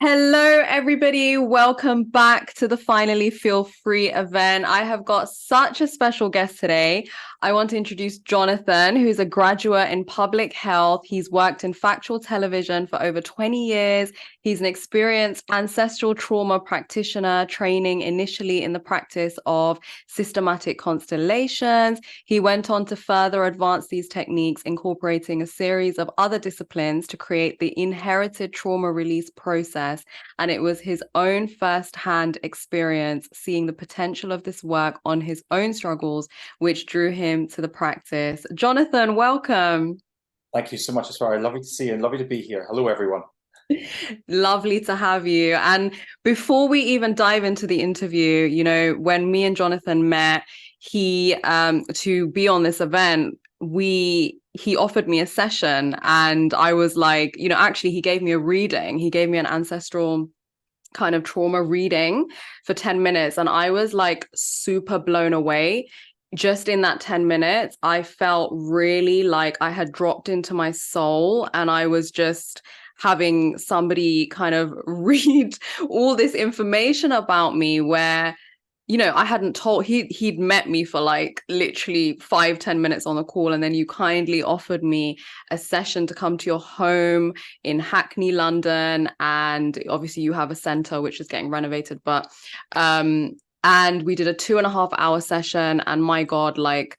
Hello, everybody. Welcome back to the Finally Feel Free event. I have got such a special guest today. I want to introduce Jonathan, who's a graduate in public health. He's worked in factual television for over 20 years. He's an experienced ancestral trauma practitioner, training initially in the practice of systematic constellations. He went on to further advance these techniques, incorporating a series of other disciplines to create the inherited trauma release process. And it was his own first-hand experience seeing the potential of this work on his own struggles, which drew him to the practice. Jonathan, welcome. Thank you so much, Aswari. Lovely to see you and lovely to be here. Hello, everyone. Lovely to have you. And before we even dive into the interview, when me and Jonathan met, he to be on this event, he offered me a session, and I was like, actually he gave me a reading. He gave me an ancestral kind of trauma reading for 10 minutes, and I was like super blown away. Just in that 10 minutes, I felt really like I had dropped into my soul, and I was just having somebody kind of read all this information about me where I hadn't told. He'd met me for like literally 5-10 minutes on the call, and then you kindly offered me a session to come to your home in Hackney, London, and obviously you have a center which is getting renovated, but and we did a 2.5 hour session, and my God, like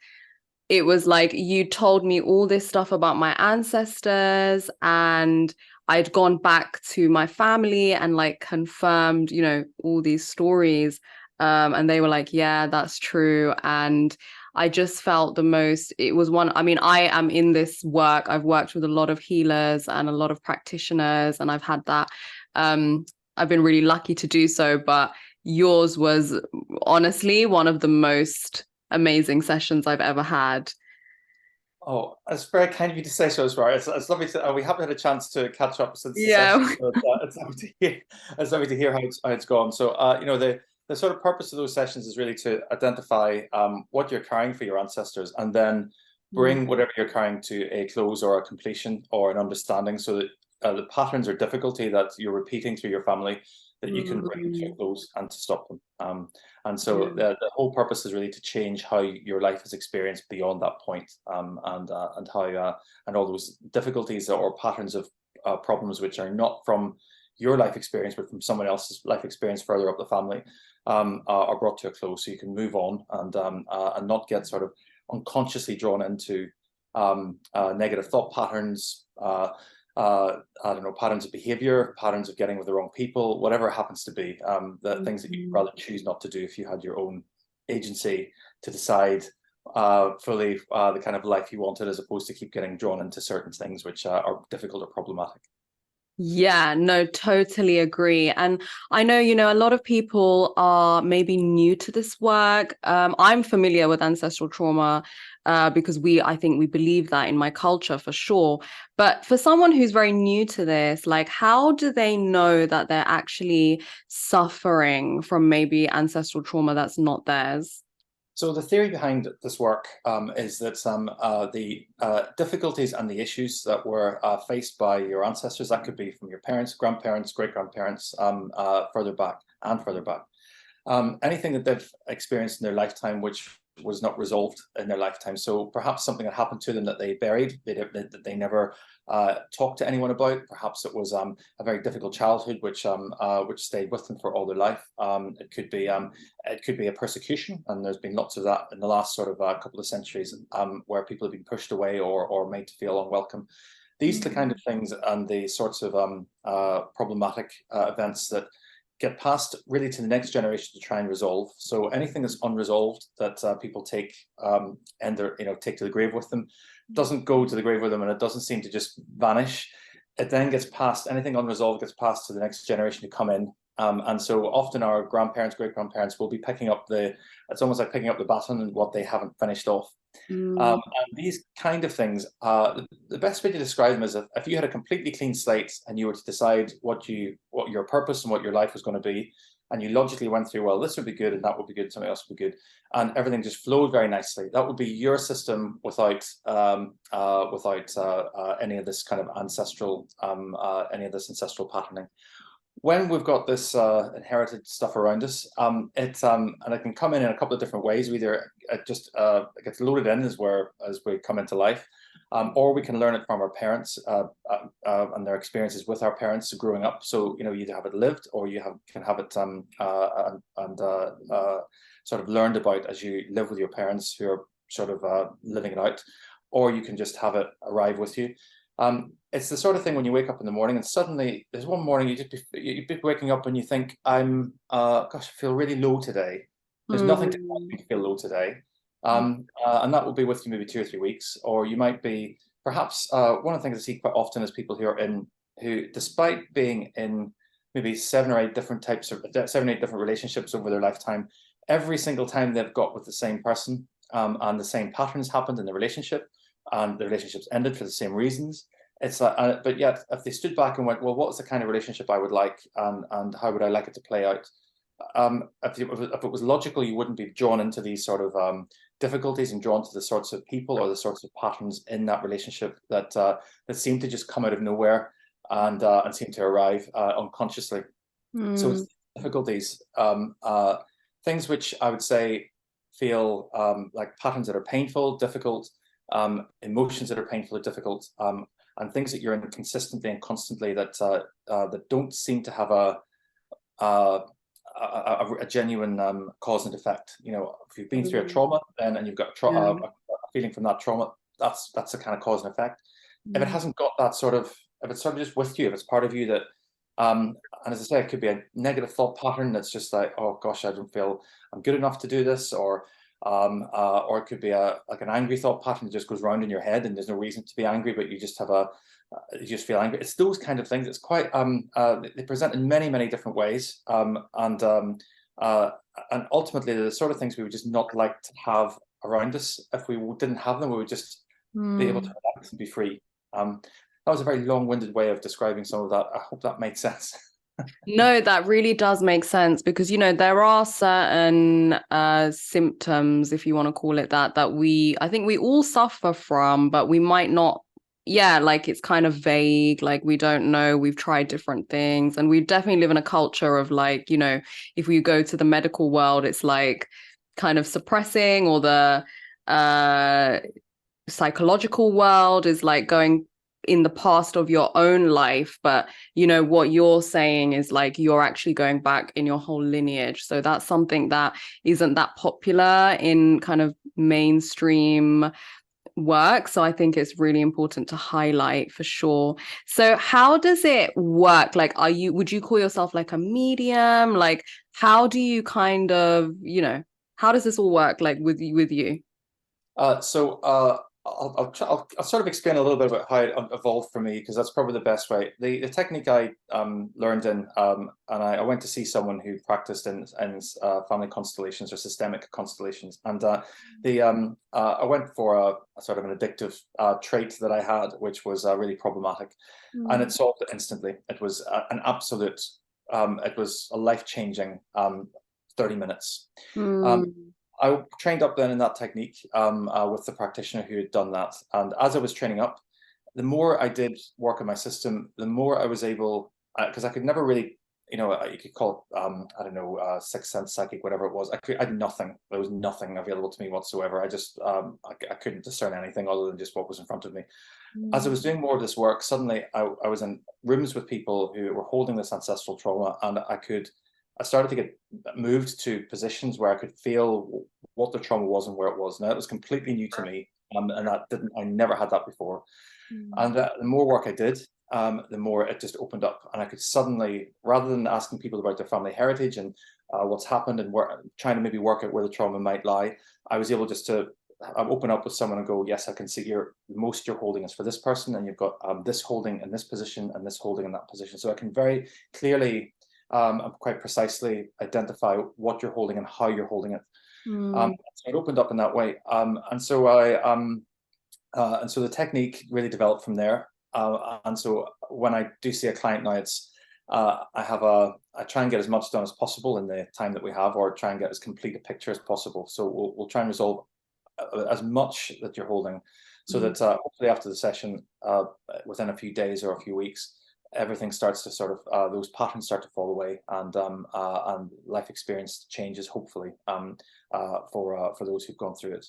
it was like you told me all this stuff about my ancestors, and I'd gone back to my family and like confirmed, all these stories. And they were like, yeah, that's true. And I just felt it was I mean, I am in this work. I've worked with a lot of healers and a lot of practitioners, and I've had that. I've been really lucky to do so, but yours was honestly one of the most amazing sessions I've ever had. Oh, it's very kind of you to say so, Aswari. It's lovely to, we haven't had a chance to catch up since the session, Yeah. so it's lovely to hear. It's lovely to hear how it's gone. So, the sort of purpose of those sessions is really to identify what you're carrying for your ancestors, and then bring whatever you're carrying to a close or a completion or an understanding, so that the patterns or difficulty that you're repeating through your family, that you can bring to a close and to stop them. And so the whole purpose is really to change how your life is experienced beyond that point, and how and all those difficulties or patterns of problems which are not from your life experience but from someone else's life experience further up the family, are brought to a close, so you can move on and not get sort of unconsciously drawn into negative thought patterns. I don't know, patterns of behavior, patterns of getting with the wrong people, whatever it happens to be, the things that you'd rather choose not to do if you had your own agency to decide fully the kind of life you wanted, as opposed to keep getting drawn into certain things which are difficult or problematic. Yeah, no, totally agree. And I know, a lot of people are maybe new to this work. I'm familiar with ancestral trauma because I think we believe that in my culture for sure. But for someone who's very new to this, like, how do they know that they're actually suffering from maybe ancestral trauma that's not theirs? So the theory behind this work is that the difficulties and the issues that were faced by your ancestors, that could be from your parents, grandparents, great-grandparents, further back and further back, anything that they've experienced in their lifetime which was not resolved in their lifetime. So perhaps something that happened to them that they buried, that they never talked to anyone about. Perhaps it was a very difficult childhood which stayed with them for all their life. It could be a persecution, and there's been lots of that in the last sort of couple of centuries, where people have been pushed away or made to feel unwelcome. These are the kind of things and the sorts of problematic events that get passed really to the next generation to try and resolve. So anything that's unresolved that people take and take to the grave with them doesn't go to the grave with them, and it doesn't seem to just vanish. It then gets passed. Anything unresolved gets passed to the next generation to come in. And so often our grandparents, great-grandparents will be picking up it's almost like picking up the baton and what they haven't finished off. And these kind of things, the best way to describe them is if you had a completely clean slate and you were to decide what your purpose and what your life was going to be, and you logically went through, well, this would be good and that would be good, something else would be good, and everything just flowed very nicely. That would be your system without any of this kind of ancestral patterning. when we've got this inherited stuff around us, and it can come in a couple of different ways. Either it just it gets loaded in as we come into life, or we can learn it from our parents and their experiences with our parents growing up. So you either have it lived, or can have it sort of learned about as you live with your parents who are sort of living it out, or you can just have it arrive with you. It's the sort of thing when you wake up in the morning and suddenly there's one morning you'd be waking up and you think, gosh, I feel really low today. There's nothing to make me feel low today. And that will be with you maybe 2 or 3 weeks. Or you might be, perhaps, one of the things I see quite often is people who, despite being in maybe 7 or 8 different relationships over their lifetime, every single time they've got with the same person, and the same patterns happened in the relationship, and the relationships ended for the same reasons. It's like, but yet, if they stood back and went, well, what's the kind of relationship I would like, and how would I like it to play out? If it was logical, you wouldn't be drawn into these sort of difficulties and drawn to the sorts of people or the sorts of patterns in that relationship that seem to just come out of nowhere and seem to arrive unconsciously. So it's difficulties, things which I would say feel like patterns that are painful, difficult, emotions that are painful or difficult, and things that you're in consistently and constantly that don't seem to have a genuine cause and effect. If you've been through a trauma and you've got a feeling from that trauma, that's the kind of cause and effect. If it hasn't got that if it's sort of just with you, if it's part of you that, and as I say, it could be a negative thought pattern that's just like, oh gosh, I don't feel I'm good enough to do this, or it could be like an angry thought pattern that just goes round in your head and there's no reason to be angry, but you just feel angry. It's those kind of things. It's quite they present in many different ways, and ultimately they're the sort of things we would just not like to have around us. If we didn't have them, we would just be able to relax and be free. That was a very long-winded way of describing some of that. I hope that made sense. No, that really does make sense, because there are certain symptoms, if you want to call it that I think we all suffer from, but we might not. Yeah, like it's kind of vague, like we don't know, we've tried different things, and we definitely live in a culture of like, if we go to the medical world, it's like kind of suppressing, or the psychological world is like going in the past of your own life. But what you're saying is like you're actually going back in your whole lineage, so that's something that isn't that popular in kind of mainstream work, so I think it's really important to highlight for sure. So how does it work? Like, would you call yourself like a medium? Like, how do you kind of, how does this all work, like with you? I'll sort of explain a little bit about how it evolved for me, because that's probably the best way. The technique I learned in, and I went to see someone who practiced in family constellations or systemic constellations, and I went for a sort of an addictive trait that I had, which was really problematic, and it solved it instantly. It was an absolute, it was a life-changing 30 minutes. I trained up then in that technique with the practitioner who had done that. And as I was training up, the more I did work on my system, the more I was able, because I could never really, you could call it, I don't know, sixth sense, psychic, whatever it was. I had nothing. There was nothing available to me whatsoever. I just, I couldn't discern anything other than just what was in front of me. As I was doing more of this work, suddenly I was in rooms with people who were holding this ancestral trauma, and I started to get moved to positions where I could feel what the trauma was and where it was. Now, it was completely new to me, and I never had that before. And the more work I did, the more it just opened up, and I could suddenly, rather than asking people about their family heritage and what's happened and trying to maybe work out where the trauma might lie, I was able just to open up with someone and go, yes, I can see the most you're holding is for this person, and you've got this holding in this position and this holding in that position. So I can very clearly quite precisely identify what you're holding and how you're holding it. So it opened up in that way, and so the technique really developed from there. And so when I do see a client now, it's I try and get as much done as possible in the time that we have, or try and get as complete a picture as possible. So we'll try and resolve as much that you're holding, so that hopefully after the session, within a few days or a few weeks, everything starts to sort of those patterns start to fall away, and life experience changes, hopefully, for those who've gone through it.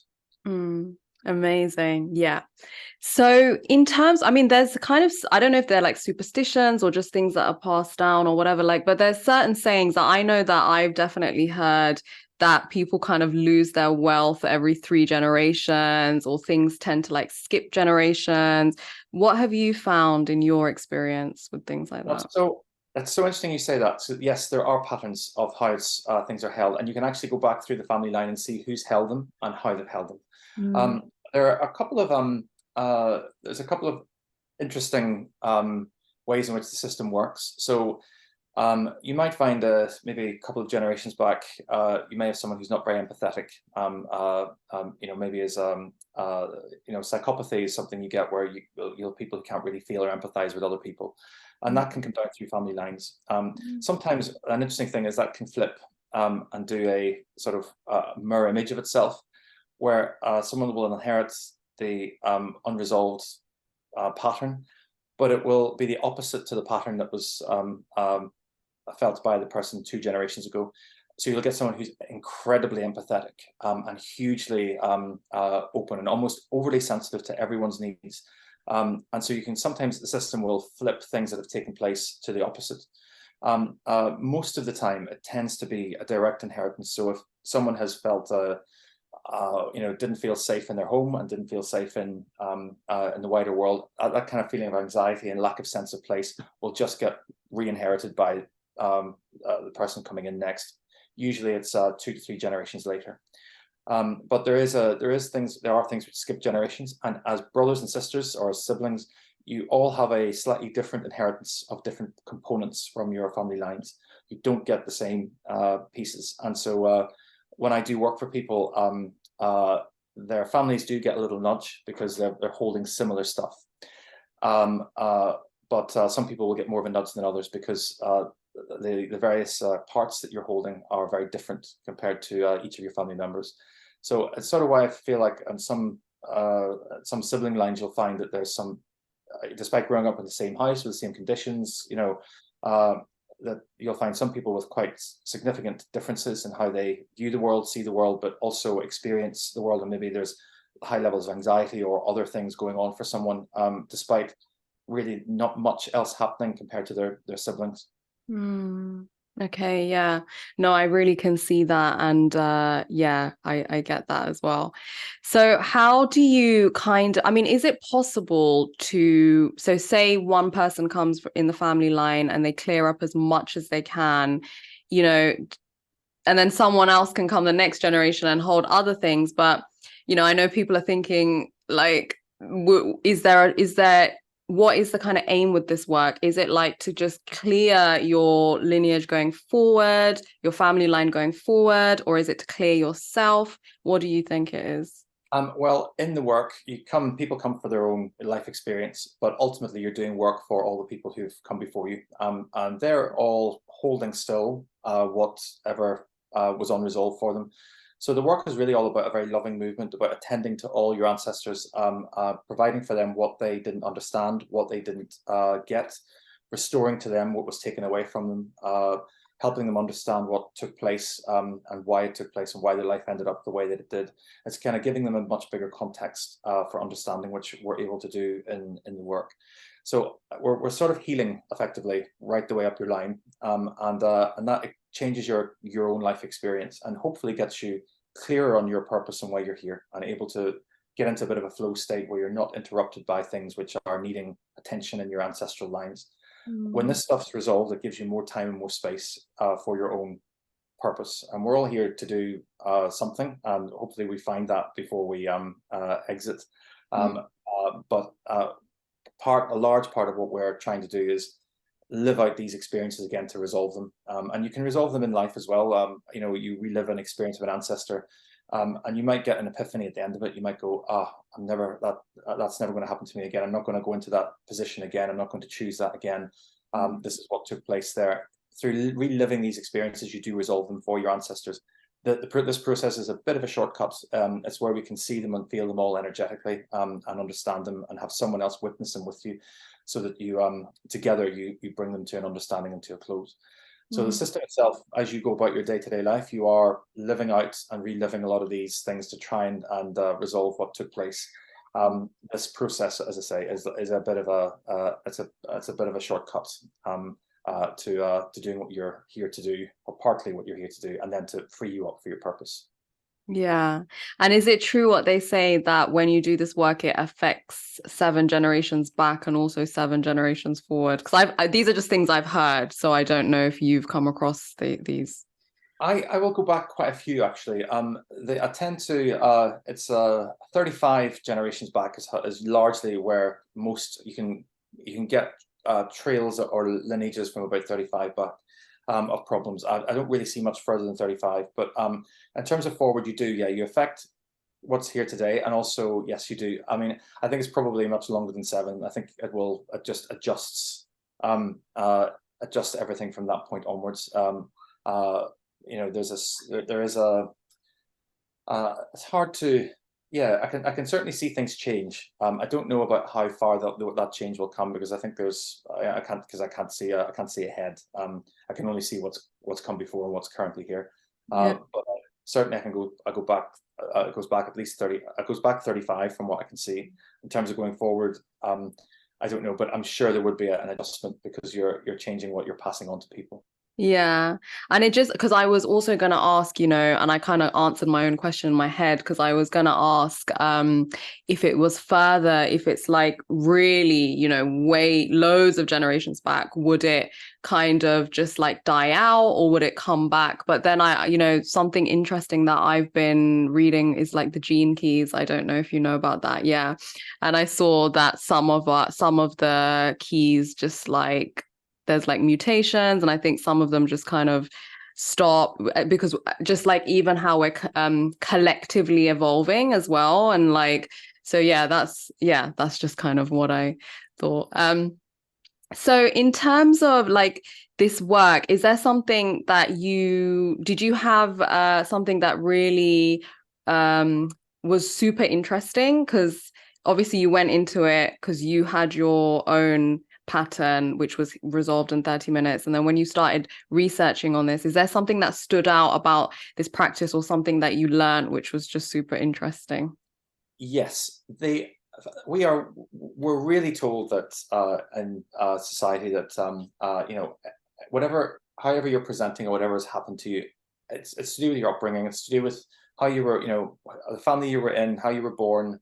Mm, amazing. Yeah. So in terms, I mean, there's kind of, I don't know if they're like superstitions or just things that are passed down or whatever, like, but there's certain sayings that I know that I've definitely heard that people kind of lose their wealth every 3 generations, or things tend to like skip generations. What have you found in your experience with things like that? So it's so interesting you say that. So yes, there are patterns of how things are held, and you can actually go back through the family line and see who's held them and how they've held them. Mm, There are a couple of there's a couple of interesting ways in which the system works. So you might find maybe a couple of generations back, you may have someone who's not very empathetic. Maybe as psychopathy is something you get where you have people who can't really feel or empathize with other people, and that can come down through family lines. Sometimes an interesting thing is that can flip and do a sort of mirror image of itself, where someone will inherit the unresolved pattern, but it will be the opposite to the pattern that was felt by the person 2 generations ago. So you'll get someone who's incredibly empathetic and hugely open and almost overly sensitive to everyone's needs. And so you can sometimes, the system will flip things that have taken place to the opposite. Most of the time, it tends to be a direct inheritance. So if someone has felt didn't feel safe in their home and didn't feel safe in the wider world, that kind of feeling of anxiety and lack of sense of place will just get re-inherited by the person coming in next. Usually it's 2 to 3 generations later. But there are things which skip generations, and as brothers and sisters or as siblings, you all have a slightly different inheritance of different components from your family lines. You don't get the same pieces, and so when I do work for people, their families do get a little nudge because they're holding similar stuff. But some people will get more of a nudge than others because the various parts that you're holding are very different compared to each of your family members. So it's sort of why I feel like on some sibling lines, you'll find that there's some, despite growing up in the same house with the same conditions, that you'll find some people with quite significant differences in how they view the world, see the world, but also experience the world. And maybe there's high levels of anxiety or other things going on for someone, despite really not much else happening compared to their siblings. Okay, yeah. No, I really can see that. And yeah, I get that as well. So how do you I mean, is it possible to, so say one person comes in the family line and they clear up as much as they can, you know, and then someone else can come the next generation and hold other things. But, I know people are thinking like, is there what is the kind of aim with this work? Is it like to just clear your lineage going forward, your family line going forward, or is it to clear yourself? What do you think it is? Well, in the work, people come for their own life experience, but ultimately you're doing work for all the people who've come before you, and they're all holding still whatever was unresolved for them. So the work is really all about a very loving movement, about attending to all your ancestors, providing for them what they didn't understand, what they didn't get, restoring to them what was taken away from them, helping them understand what took place and why it took place and why their life ended up the way that it did. It's kind of giving them a much bigger context for understanding, which we're able to do in the work. So we're sort of healing effectively right the way up your line, and that changes your own life experience and hopefully gets you clearer on your purpose and why you're here, and able to get into a bit of a flow state where you're not interrupted by things which are needing attention in your ancestral lines. When this stuff's resolved, it gives you more time and more space for your own purpose. And we're all here to do something, and hopefully we find that before we exit. But a large part of what we're trying to do is live out these experiences again to resolve them. And you can resolve them in life as well. You relive an experience of an ancestor, and you might get an epiphany at the end of it. You might go, that's never going to happen to me again. I'm not going to go into that position again. I'm not going to choose that again. This is what took place there. Through reliving these experiences, you do resolve them for your ancestors. This process is a bit of a shortcut. It's where we can see them and feel them all energetically, and understand them and have someone else witness them with you. so that you together you bring them to an understanding and to a close. So the Mm. system itself, as you go about your day-to-day life, you are living out and reliving a lot of these things to try and resolve what took place. This process, as I say, is a bit of a bit of a shortcut to doing what you're here to do, or partly what you're here to do, and then to free you up for your purpose. Yeah. And is it true what they say that when you do this work, it affects 7 generations back and also 7 generations forward? Because these are just things I've heard, so I don't know if you've come across these. I will go back quite a few actually. I tend to it's 35 generations back is largely where most you can get trails or lineages from about 35 back of problems. I don't really see much further than 35, but in terms of forward, you do, yeah, you affect what's here today, and also yes, you do. I mean, I think it's probably much longer than 7. I think it will just adjust everything from that point onwards. You know, there is a it's hard to, yeah, I can certainly see things change. I don't know about how far that change will come, because I think I can't see ahead. I can only see what's come before and what's currently here. Yeah. But certainly I go back. It goes back at least 30. It goes back 35 from what I can see. In terms of going forward, I don't know, but I'm sure there would be an adjustment, because you're changing what you're passing on to people. Yeah. And it just, because I was also going to ask, and I kind of answered my own question in my head, because I was going to ask if it was further, if it's like really, way loads of generations back, would it kind of just like die out, or would it come back? But then something interesting that I've been reading is like the gene keys. I don't know if you know about that. Yeah. And I saw that some of the keys just like, there's like mutations, and I think some of them just kind of stop, because just like even how we're collectively evolving as well. And like, so that's just kind of what I thought. So in terms of like this work, is there something that did you have something that really was super interesting? Because obviously you went into it because you had your own pattern, which was resolved in 30 minutes. And then when you started researching on this, is there something that stood out about this practice, or something that you learned which was just super interesting? Yes, we're really told that in society that however you're presenting, or whatever has happened to you, it's to do with your upbringing. It's to do with how you were, the family you were in, how you were born,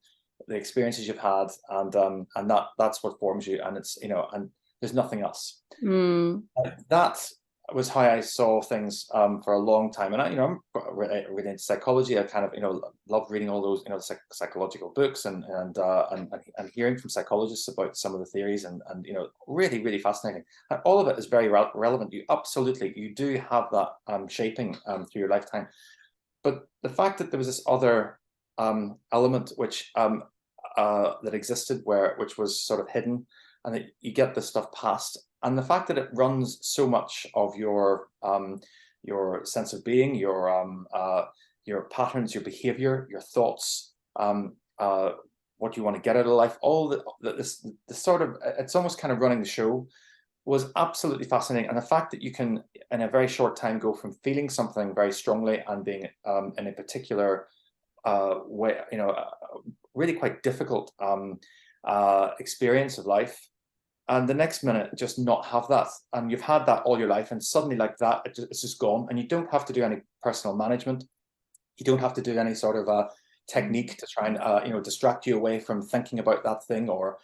the experiences you've had, and that's what forms you. And it's and there's nothing else. Mm. That was how I saw things for a long time. And I'm really into psychology. I kind of love reading all those psychological books and hearing from psychologists about some of the theories, and really, really fascinating. And all of it is very relevant. You do have that shaping through your lifetime. But the fact that there was this other element which that existed, which was sort of hidden, and that you get this stuff passed, and the fact that it runs so much of your sense of being, your patterns, your behavior, your thoughts, what you want to get out of life, all this sort of, it's almost kind of running the show, was absolutely fascinating. And the fact that you can, in a very short time, go from feeling something very strongly and being in a particular way, really quite difficult experience of life, and the next minute just not have that, and you've had that all your life, and suddenly like that it's just gone, and you don't have to do any personal management. You don't have to do any sort of technique to try and distract you away from thinking about that thing, or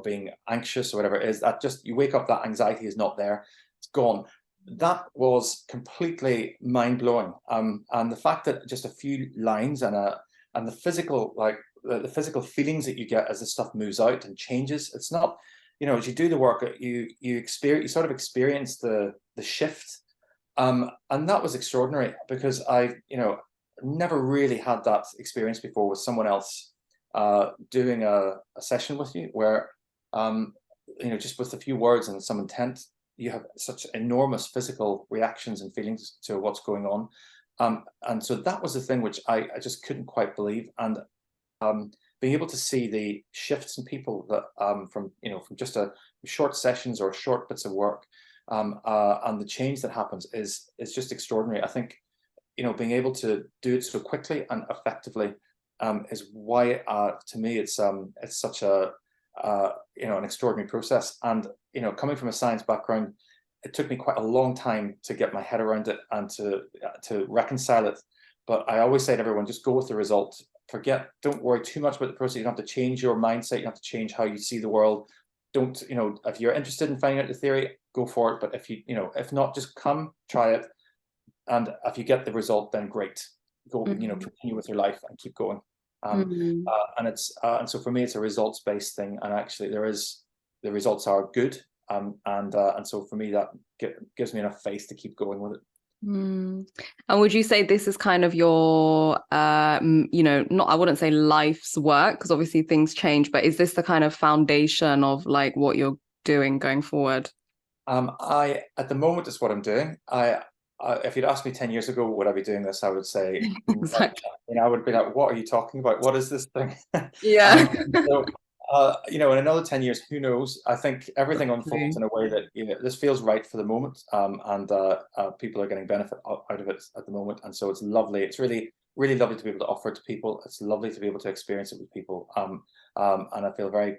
being anxious or whatever it is. That just, you wake up, that anxiety is not there, it's gone. That was completely mind-blowing. And the fact that just a few lines and the physical, like the physical feelings that you get as this stuff moves out and changes, it's not, as you do the work, you sort of experience the shift. And that was extraordinary, because I never really had that experience before with someone else doing a session with you, where just with a few words and some intent, you have such enormous physical reactions and feelings to what's going on. And so that was the thing which I just couldn't quite believe. And being able to see the shifts in people that from just a short sessions or short bits of work, and the change that happens is just extraordinary. I think being able to do it so quickly and effectively is why to me it's such a an extraordinary process. And coming from a science background, it took me quite a long time to get my head around it and to reconcile it. But I always say to everyone, just go with the result. Don't worry too much about the process. You don't have to change your mindset. You don't have to change how you see the world. Don't, if you're interested in finding out the theory, go for it. But if not, just come, try it. And if you get the result, then great. Go, continue with your life and keep going. And so for me, it's a results-based thing. And actually the results are good. And so for me, that gives me enough faith to keep going with it. And would you say this is kind of your I wouldn't say life's work, because obviously things change, but is this the kind of foundation of like what you're doing going forward? At the moment, it's what I'm doing. If you'd asked me 10 years ago, would I be doing this? I would say, Exactly. I would be like, what are you talking about? What is this thing? Yeah. In another 10 years, who knows? I think everything unfolds in a way that, this feels right for the moment. And people are getting benefit out of it at the moment. And so it's lovely. It's really, really lovely to be able to offer it to people. It's lovely to be able to experience it with people. And I feel very,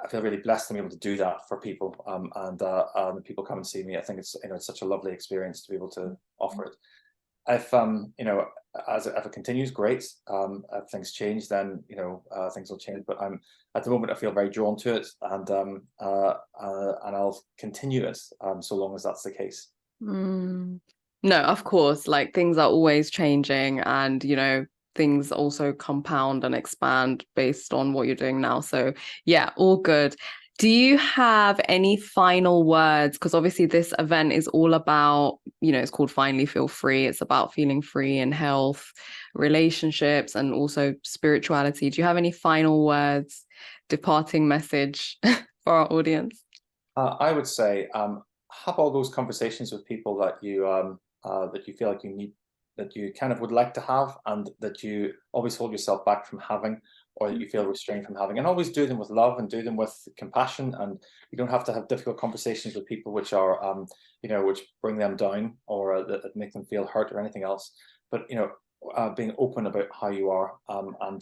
I feel really blessed to be able to do that for people, and people come and see me. I think it's such a lovely experience to be able to offer it. If if it continues, great. If things change, then things will change. But at the moment I feel very drawn to it, and I'll continue it so long as that's the case. No, of course, like things are always changing, and things also compound and expand based on what you're doing now. So yeah, all good. Do you have any final words? Because obviously this event is all about, it's called Finally Feel Free. It's about feeling free in health, relationships, and also spirituality. Do you have any final words, departing message for our audience? I would say have all those conversations with people that you feel like you need, that you kind of would like to have, and that you always hold yourself back from having, or that you feel restrained from having, and always do them with love and do them with compassion. And you don't have to have difficult conversations with people which are which bring them down, or that make them feel hurt or anything else. But being open about how you are, and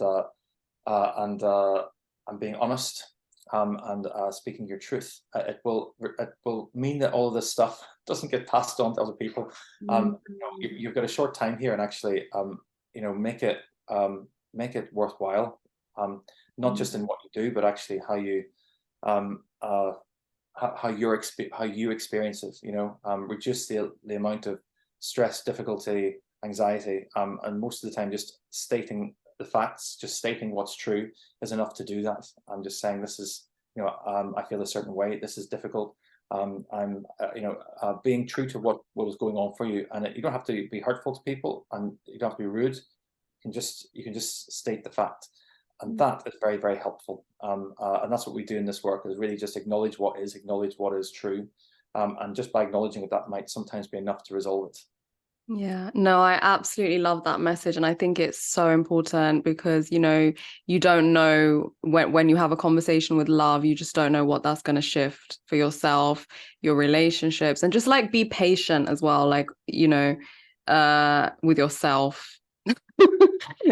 being honest, and speaking your truth, it will mean that all of this stuff doesn't get passed on to other people. You've got a short time here, and actually make it worthwhile, not just in what you do, but actually how you how you experience it. Reduce the amount of stress, difficulty, anxiety, and most of the time just stating the facts, just stating what's true is enough to do that. I'm just saying, this is, I feel a certain way, this is difficult. I'm being true to what is going on for you, and you don't have to be hurtful to people, and you don't have to be rude. You can just state the fact, and that is very, very helpful. And that's what we do in this work, is really just acknowledge what is true, and just by acknowledging it, that might sometimes be enough to resolve it. Yeah, no, I absolutely love that message. And I think it's so important, because, you don't know when you have a conversation with love, you just don't know what that's going to shift for yourself, your relationships, and just like be patient as well. Like, with yourself,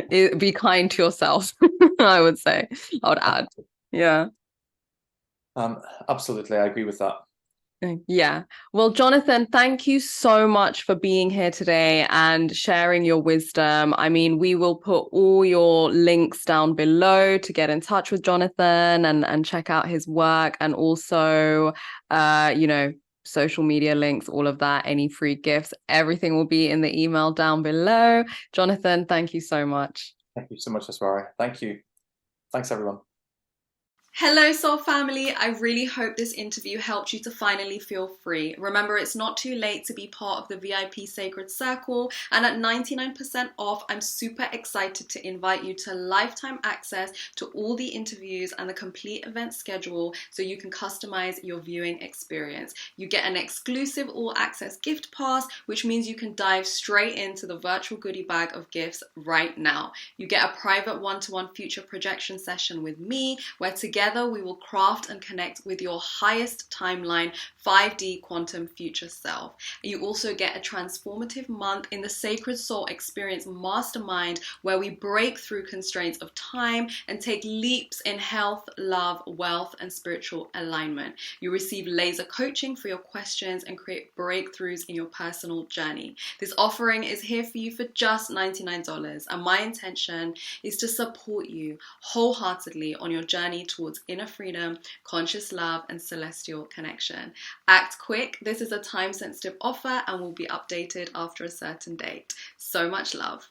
be kind to yourself, I would say, I would add. Yeah. Absolutely. I agree with that. Yeah. Well, Jonathan, thank you so much for being here today and sharing your wisdom. I mean, we will put all your links down below to get in touch with Jonathan and check out his work, and also, social media links, all of that, any free gifts, everything will be in the email down below. Jonathan, thank you so much. Thank you so much, Aswari. Thank you. Thanks, everyone. Hello, Soul Family. I really hope this interview helped you to finally feel free. Remember, it's not too late to be part of the VIP Sacred Circle, and at 99% off, I'm super excited to invite you to lifetime access to all the interviews and the complete event schedule so you can customize your viewing experience. You get an exclusive all-access gift pass, which means you can dive straight into the virtual goodie bag of gifts right now. You get a private one-to-one future projection session with me, where together we will craft and connect with your highest timeline 5D quantum future self. You also get a transformative month in the Sacred Soul Experience Mastermind, where we break through constraints of time and take leaps in health, love, wealth, and spiritual alignment. You receive laser coaching for your questions and create breakthroughs in your personal journey. This offering is here for you for just $99, and my intention is to support you wholeheartedly on your journey towards inner freedom, conscious love, and celestial connection. Act quick. This is a time-sensitive offer and will be updated after a certain date. So much love.